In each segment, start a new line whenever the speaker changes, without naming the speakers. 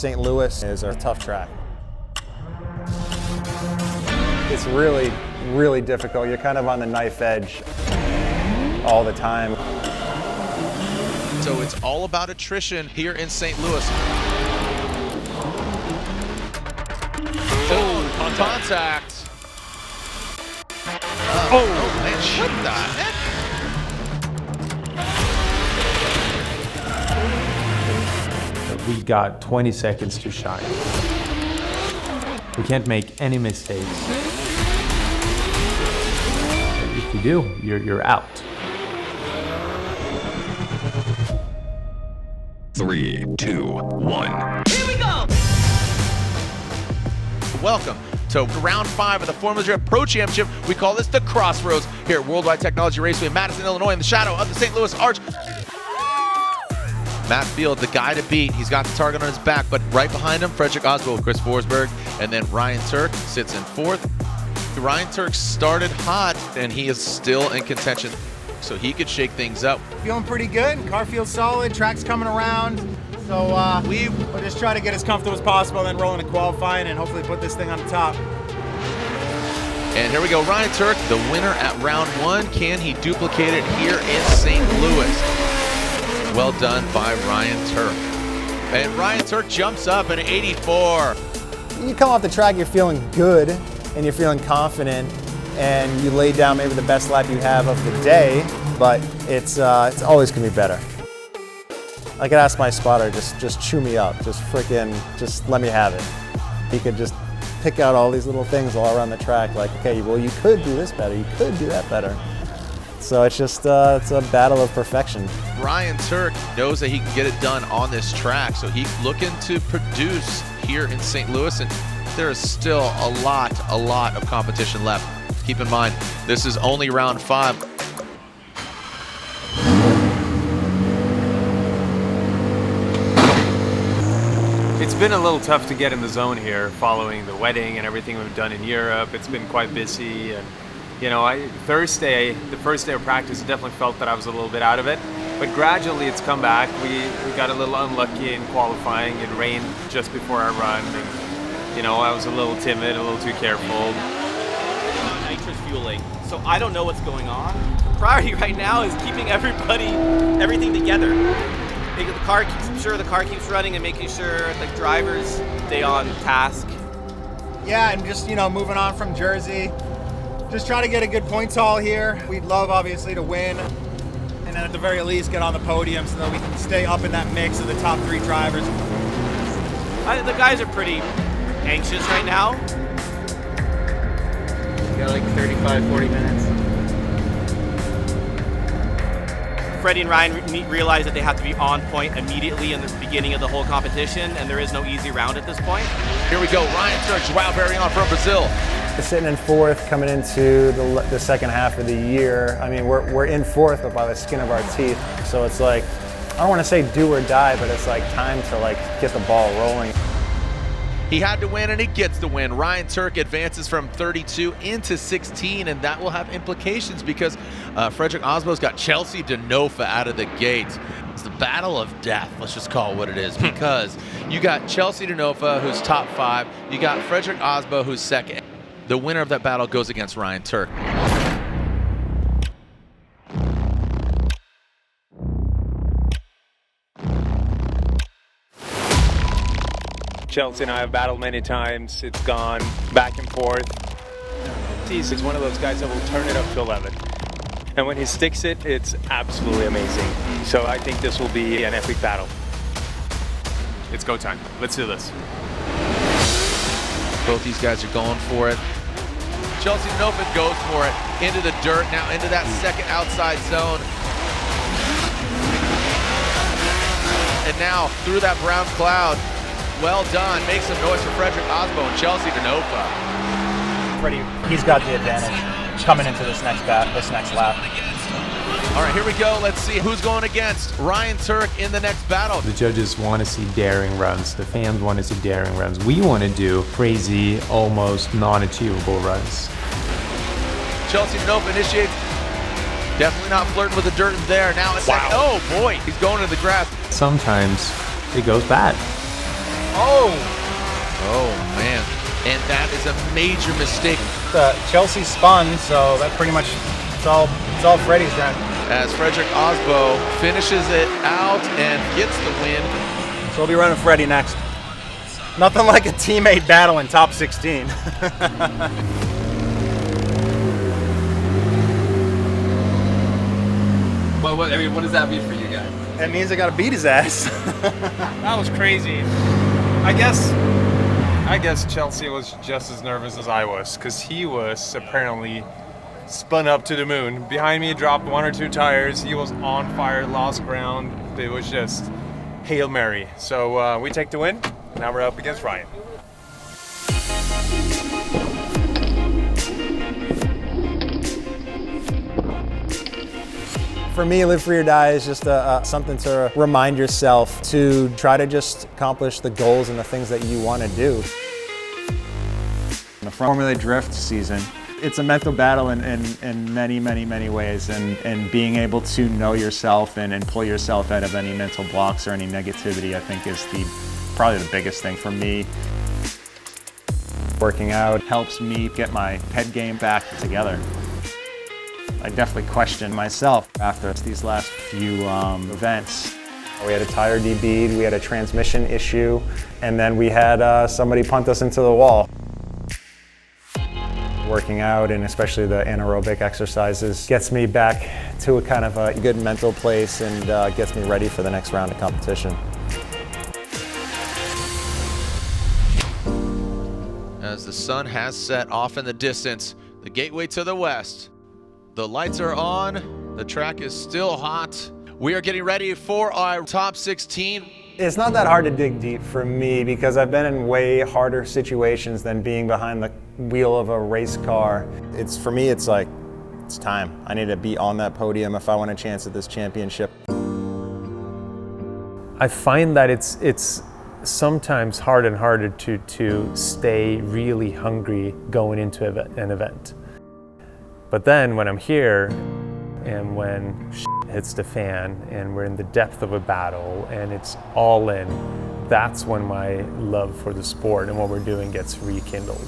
St. Louis is a tough track. It's really, really difficult. You're kind of on the knife edge all the time.
So it's all about attrition here in St. Louis. Oh, contact. Oh man, what the heck?
We got 20 seconds to shine. We can't make any mistakes. If you do, you're out.
3, 2, 1.
Here we go!
Welcome to round 5 of the Formula Drift Pro Championship. We call this the Crossroads here at Worldwide Technology Raceway in Madison, Illinois, in the shadow of the St. Louis Arch. Matt Field, the guy to beat. He's got the target on his back, but right behind him, Fredric Aasbø, Chris Forsberg, and then Ryan Tuerck sits in 4th. Ryan Tuerck started hot, and he is still in contention, so he could shake things up.
Feeling pretty good. Car feels solid. Track's coming around. So we'll just try to get as comfortable as possible, then roll into qualifying and hopefully put this thing on the top.
And here we go, Ryan Tuerck, the winner at round 1. Can he duplicate it here in St. Louis? Well done by Ryan Tuerck. And Ryan Tuerck jumps up in 84.
You come off the track, you're feeling good and you're feeling confident, and you lay down maybe the best lap you have of the day, but it's always gonna be better. I could ask my spotter, just chew me up, just let me have it. He could just pick out all these little things all around the track, like, okay, well, you could do this better, you could do that better. So it's just, it's a battle of perfection.
Ryan Tuerck knows that he can get it done on this track, so he's looking to produce here in St. Louis, and there is still a lot of competition left. Keep in mind, this is only round 5.
It's been a little tough to get in the zone here following the wedding and everything we've done in Europe. It's been quite busy, and you know, the first day of practice, I definitely felt that I was a little bit out of it, but gradually it's come back. We got a little unlucky in qualifying. It rained just before our run, and you know, I was a little timid, a little too careful.
Nitrous fueling, so I don't know what's going on. The priority right now is keeping everything together. Making the car keeps running and making sure the drivers stay on task.
Yeah, and just, you know, moving on from Jersey. Just try to get a good points haul here. We'd love, obviously, to win, and then at the very least get on the podium so that we can stay up in that mix of the top 3 drivers.
The guys are pretty anxious right now.
We got like 35, 40 minutes.
Freddie and Ryan realize that they have to be on point immediately in the beginning of the whole competition, and there is no easy round at this point.
Here we go, Ryan Tuerck, João Barrion from Brazil.
Sitting in 4th, coming into the second half of the year. I mean, we're in 4th, but by the skin of our teeth. So it's like, I don't want to say do or die, but it's like time to like get the ball rolling.
He had to win, and he gets the win. Ryan Tuerck advances from 32 into 16, and that will have implications because Fredric Aasbø's got Chelsea Denofa out of the gate. It's the battle of death, let's just call it what it is, because you got Chelsea Denofa, who's top 5. You got Fredric Aasbø, who's 2nd. The winner of that battle goes against Ryan Tuerck.
Chelsea and I have battled many times. It's gone back and forth. He's one of those guys that will turn it up to 11. And when he sticks it, it's absolutely amazing. So I think this will be an epic battle. It's go time. Let's do this.
Both these guys are going for it. Chelsea Denofa goes for it into the dirt, now into that second outside zone. And now through that brown cloud. Well done. Make some noise for Fredric Aasbø and Chelsea Denofa.
Freddie, he's got the advantage coming into this next lap.
All right, here we go. Let's see who's going against Ryan Tuerck in the next battle.
The judges want to see daring runs. The fans want to see daring runs. We want to do crazy, almost non-achievable runs.
Chelsea Denofa initiates. Definitely not flirting with the dirt there. Now it's like, oh boy, he's going to the grass.
Sometimes it goes bad.
Oh!
Oh, man. And that is a major mistake.
Chelsea spun, so that pretty much, it's all Freddie's then.
As Fredric Aasbø finishes it out and gets the win.
So we'll be running Freddie next. Nothing like a teammate battle in top 16.
What does that mean for you guys?
It means I gotta beat his ass.
That was crazy. I guess Chelsea was just as nervous as I was, because he was apparently spun up to the moon. Behind me, dropped 1 or 2 tires. He was on fire, lost ground. It was just Hail Mary. So we take the win. Now we're up against Ryan.
For me, Live Free or Die is just something to remind yourself to try to just accomplish the goals and the things that you want to do. The Formula Drift season, it's a mental battle in many ways, and being able to know yourself and pull yourself out of any mental blocks or any negativity, I think is probably the biggest thing for me. Working out helps me get my head game back together. I definitely questioned myself after these last few events. We had a tire DB'd, we had a transmission issue, and then we had somebody punt us into the wall. Working out, and especially the anaerobic exercises, gets me back to a kind of a good mental place and gets me ready for the next round of competition.
As the sun has set off in the distance, the gateway to the west. The lights are on, the track is still hot. We are getting ready for our top 16.
It's not that hard to dig deep for me because I've been in way harder situations than being behind the wheel of a race car. For me, it's like, it's time. I need to be on that podium if I want a chance at this championship.
I find that it's sometimes harder and harder to stay really hungry going into an event. But then when I'm here and when shit hits the fan and we're in the depth of a battle and it's all in, that's when my love for the sport and what we're doing gets rekindled.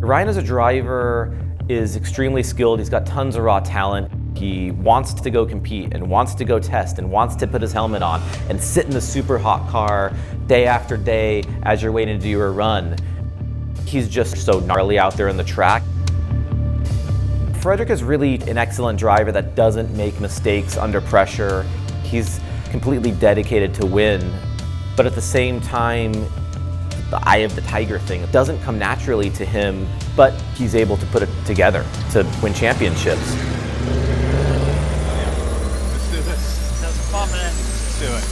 Ryan as a driver is extremely skilled. He's got tons of raw talent. He wants to go compete and wants to go test and wants to put his helmet on and sit in the super hot car day after day as you're waiting to do your run. He's just so gnarly out there in the track. Fredric is really an excellent driver that doesn't make mistakes under pressure. He's completely dedicated to win, but at the same time, the eye of the tiger thing, it doesn't come naturally to him, but he's able to put it together to win championships.
Let's do this.
That's fun, man.
Let's do it.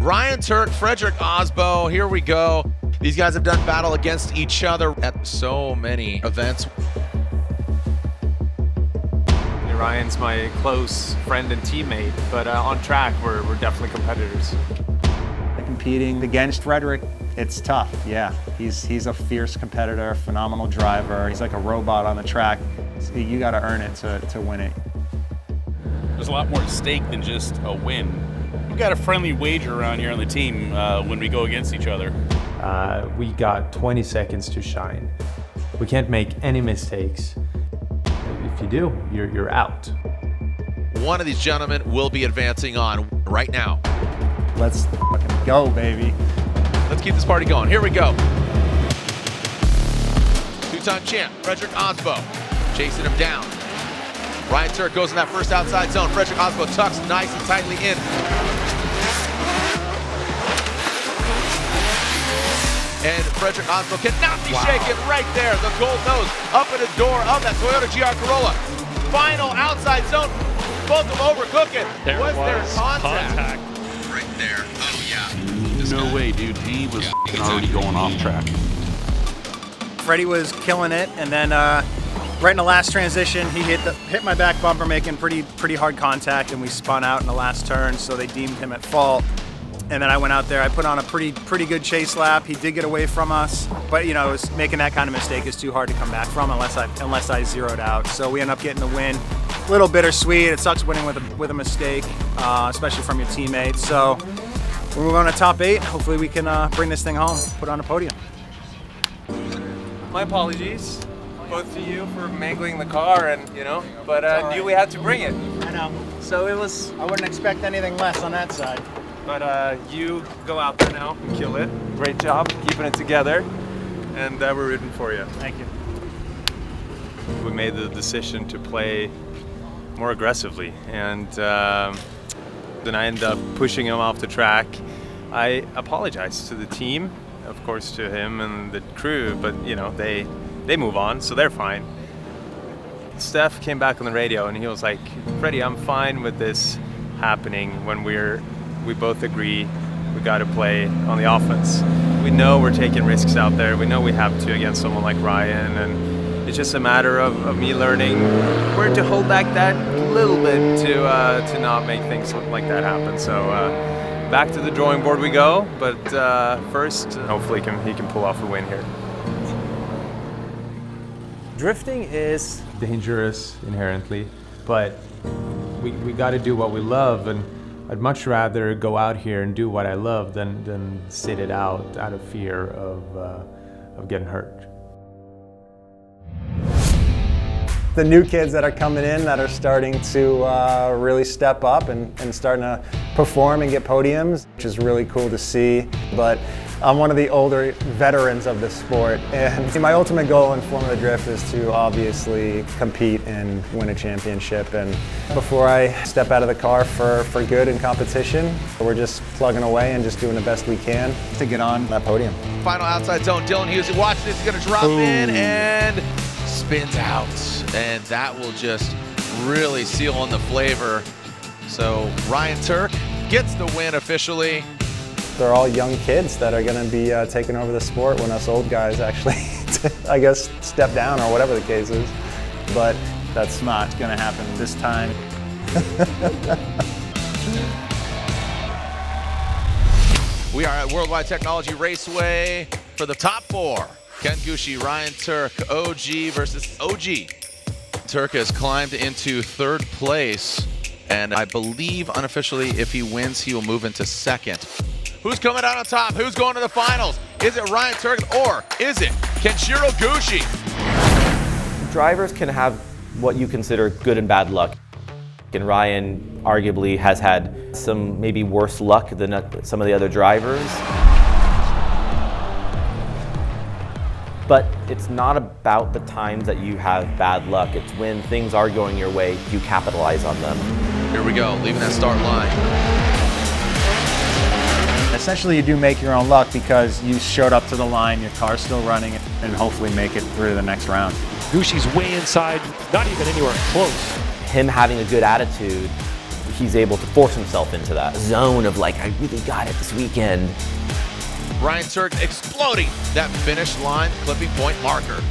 Ryan Tuerck, Fredric Aasbø, here we go. These guys have done battle against each other at so many events.
Ryan's my close friend and teammate, but on track, we're definitely competitors.
Competing against Fredric, it's tough, yeah. He's a fierce competitor, phenomenal driver. He's like a robot on the track. You gotta earn it to win it.
There's a lot more at stake than just a win. We've got a friendly wager around here on the team when we go against each other.
We got 20 seconds to shine. We can't make any mistakes. If you do, you're out.
One of these gentlemen will be advancing on right now.
Let's fucking go, baby.
Let's keep this party going. Here we go. Two-time champ, Fredric Aasbø, chasing him down. Ryan Tuerck goes in that first outside zone. Fredric Aasbø tucks nice and tightly in. And Fredric Aasbø cannot be shaken right there. The gold nose up in the door of that Toyota GR Corolla. Final outside zone. Both of them overcooking. Was there contact? Right there. Oh, yeah.
No way, dude. He was already going off track.
Freddie was killing it, and then right in the last transition, he hit my back bumper, making pretty hard contact, and we spun out in the last turn, so they deemed him at fault. And then I went out there, I put on a pretty good chase lap. He did get away from us, but making that kind of mistake is too hard to come back from unless I zeroed out. So we ended up getting the win. little bittersweet. It sucks winning with a mistake, especially from your teammates. So we're moving on to top 8. Hopefully we can bring this thing home, put it on a podium.
My apologies, both to you for mangling the car, and but knew we had to bring it.
I know.
So it was.
I wouldn't expect anything less on that side.
But you go out there now and kill it. Great job keeping it together, and we're rooting for you.
Thank you.
We made the decision to play more aggressively, and then I ended up pushing him off the track. I apologized to the team, of course to him and the crew, but they move on, so they're fine. Steph came back on the radio and he was like, "Freddie, I'm fine with this happening when we both agree we got to play on the offense. We know we're taking risks out there. We know we have to against someone like Ryan, and it's just a matter of me learning where to hold back that little bit to not make things like that happen." So back to the drawing board we go, but first, hopefully he can pull off a win here.
Drifting is dangerous inherently, but we got to do what we love, and I'd much rather go out here and do what I love than sit it out of fear of getting hurt.
The new kids that are coming in that are starting to really step up and starting to perform and get podiums, which is really cool to see. But I'm one of the older veterans of the sport, and my ultimate goal in Formula Drift is to obviously compete and win a championship. And before I step out of the car for good in competition, we're just plugging away and just doing the best we can to get on that podium.
Final outside zone, Dylan Hughes, watch this, he's gonna drop in and spins out. And that will just really seal in the flavor. So Ryan Tuerck gets the win officially.
They're all young kids that are going to be taking over the sport when us old guys actually, I guess, step down or whatever the case is. But that's not going to happen this time.
We are at Worldwide Technology Raceway for the top 4. Ken Gucci, Ryan Tuerck, OG versus OG. Tuerck has climbed into 3rd place, and I believe unofficially if he wins, he will move into 2nd. Who's coming out on top? Who's going to the finals? Is it Ryan Tuerck or is it Kenshiro Gucci?
Drivers can have what you consider good and bad luck. And Ryan arguably has had some maybe worse luck than some of the other drivers. But it's not about the times that you have bad luck. It's when things are going your way, you capitalize on them.
Here we go, leaving that start line.
Essentially, you do make your own luck because you showed up to the line, your car's still running, and hopefully make it through the next round.
Gucci's way inside, not even anywhere close.
Him having a good attitude, he's able to force himself into that zone of like, I really got it this weekend.
Ryan Tuerck exploding that finish line clipping point marker.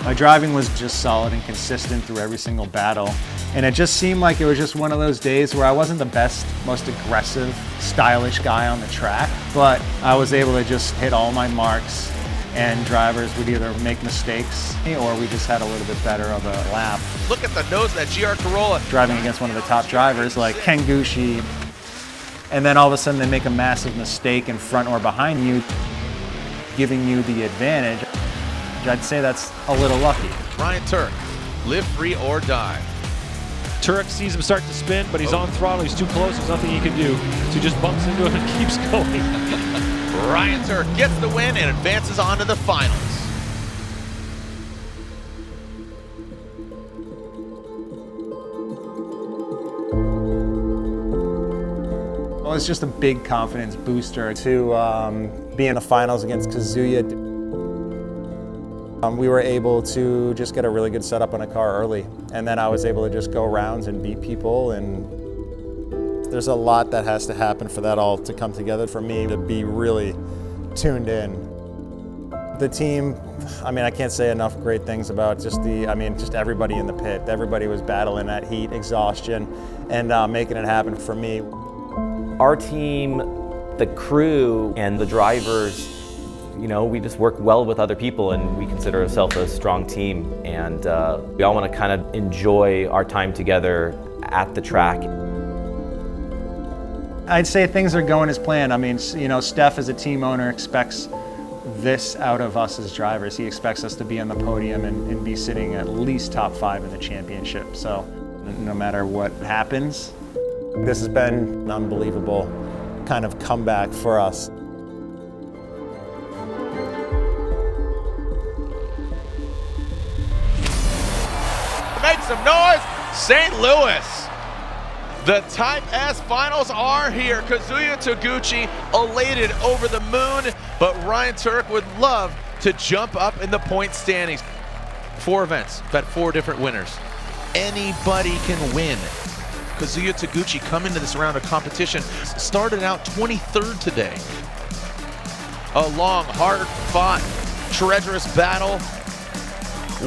My driving was just solid and consistent through every single battle. And it just seemed like it was just one of those days where I wasn't the best, most aggressive, stylish guy on the track, but I was able to just hit all my marks, and drivers would either make mistakes or we just had a little bit better of a lap.
Look at the nose of that GR Corolla.
Driving against one of the top drivers like Ken Gucci, and then all of a sudden they make a massive mistake in front or behind you, giving you the advantage. I'd say that's a little lucky.
Ryan Tuerck, live free or die.
Tuerck sees him start to spin, but he's on throttle, he's too close, there's nothing he can do. So he just bumps into it and keeps going.
Ryan Tuerck gets the win and advances on to the finals.
Well, it's just a big confidence booster to be in the finals against Kazuya. We were able to just get a really good setup on a car early, and then I was able to just go rounds and beat people, and there's a lot that has to happen for that all to come together for me to be really tuned in. The team, I mean, I can't say enough great things about just everybody in the pit. Everybody was battling that heat, exhaustion, and making it happen for me.
Our team, the crew, and the drivers, You know, we just work well with other people, and we consider ourselves a strong team, and we all want to kind of enjoy our time together at the track.
I'd say things are going as planned. I mean, you know, Steph as a team owner expects this out of us as drivers. He expects us to be on the podium and be sitting at least top 5 in the championship. So no matter what happens, this has been an unbelievable kind of comeback for us.
Make some noise, St. Louis. The Type S finals are here. Kazuya Taguchi elated over the moon, but Ryan Tuerck would love to jump up in the point standings. 4 events, but 4 different winners. Anybody can win. Kazuya Taguchi coming to this round of competition started out 23rd today. A long, hard-fought, treacherous battle.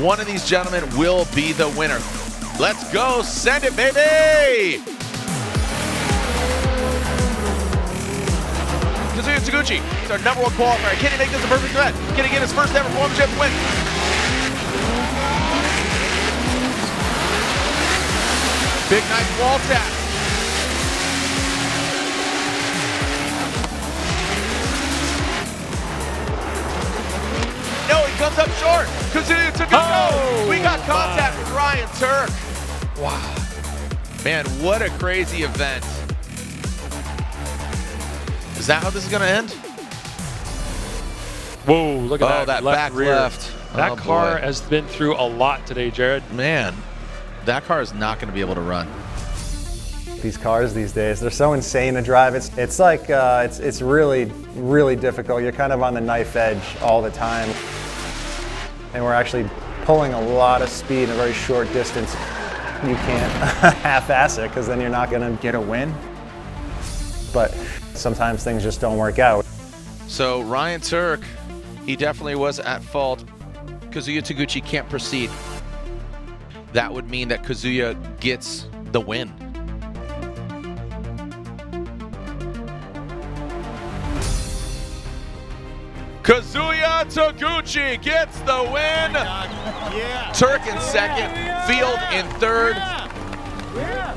One of these gentlemen will be the winner. Let's go, send it, baby! Kazuya Taguchi is our #1 qualifier. Can he make this a perfect event? Can he get his first ever championship win? Big nice wall tap. No, he comes up short. Kazuya Taguchi. We got contact with Ryan Tuerck. Wow. Man, what a crazy event. Is that how this is going to end?
Whoa, look at that.
Oh, that back
rear.
left.
That car has been through a lot today, Jared.
Man, that car is not going to be able to run.
These cars these days, they're so insane to drive. It's like, it's really, really difficult. You're kind of on the knife edge all the time. And we're actually pulling a lot of speed in a very short distance. You can't half-ass it, because then you're not going to get a win. But sometimes things just don't work out.
So Ryan Tuerck, he definitely was at fault. Kazuya Taguchi can't proceed. That would mean that Kazuya gets the win. Kazuya Taguchi gets the win. Tuerck in second, Field in third.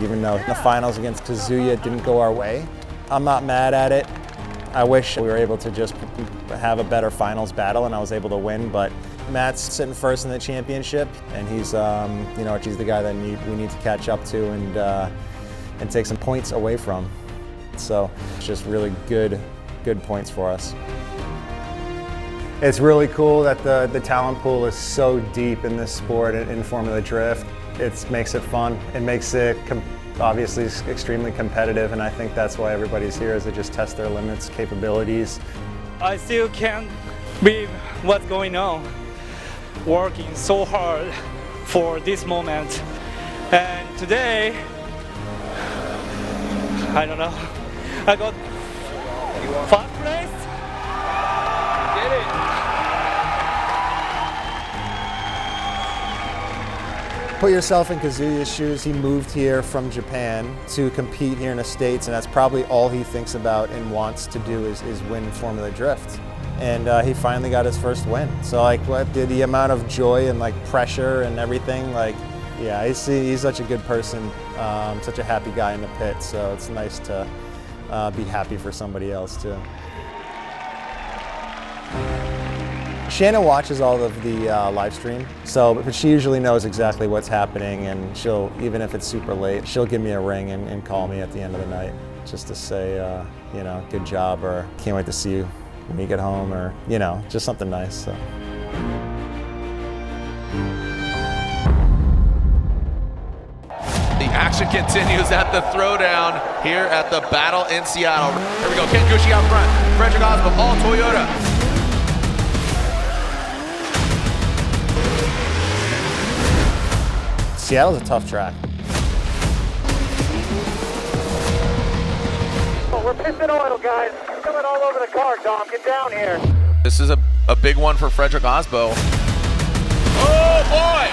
Even though the finals against Kazuya didn't go our way, I'm not mad at it. I wish we were able to just have a better finals battle and I was able to win, but Matt's sitting first in the championship, and he's, you know, he's the guy that we need to catch up to and take some points away from. So it's just really good points for us. It's really cool that the talent pool is so deep in this sport, in Formula Drift. It makes it fun. It makes it obviously extremely competitive, and I think that's why everybody's here, is to just test their limits, capabilities.
I still can't believe what's going on. Working so hard for this moment, and today, I don't know, I got 5th place. Did it.
Put yourself in Kazuya's shoes. He moved here from Japan to compete here in the States, and that's probably all he thinks about and wants to do is win Formula Drift. And he finally got his first win. So like, what the amount of joy and like pressure and everything, like, yeah, he's such a good person, such a happy guy in the pit. So it's nice to be happy for somebody else too. Shannon watches all of the live stream, but she usually knows exactly what's happening, and she'll, even if it's super late, she'll give me a ring and call me at the end of the night just to say, you know, good job, or can't wait to see you when you get home, or, you know, just something nice. So.
The action continues at the throwdown here at the battle in Seattle. Here we go, Ken Gucci out front, Fredric Aasbø, all Toyota.
Seattle's a tough track.
Oh, we're pissing oil, guys. It's coming all over the car, Dom. Get down here.
This is a big one for Fredric Aasbø. Oh boy!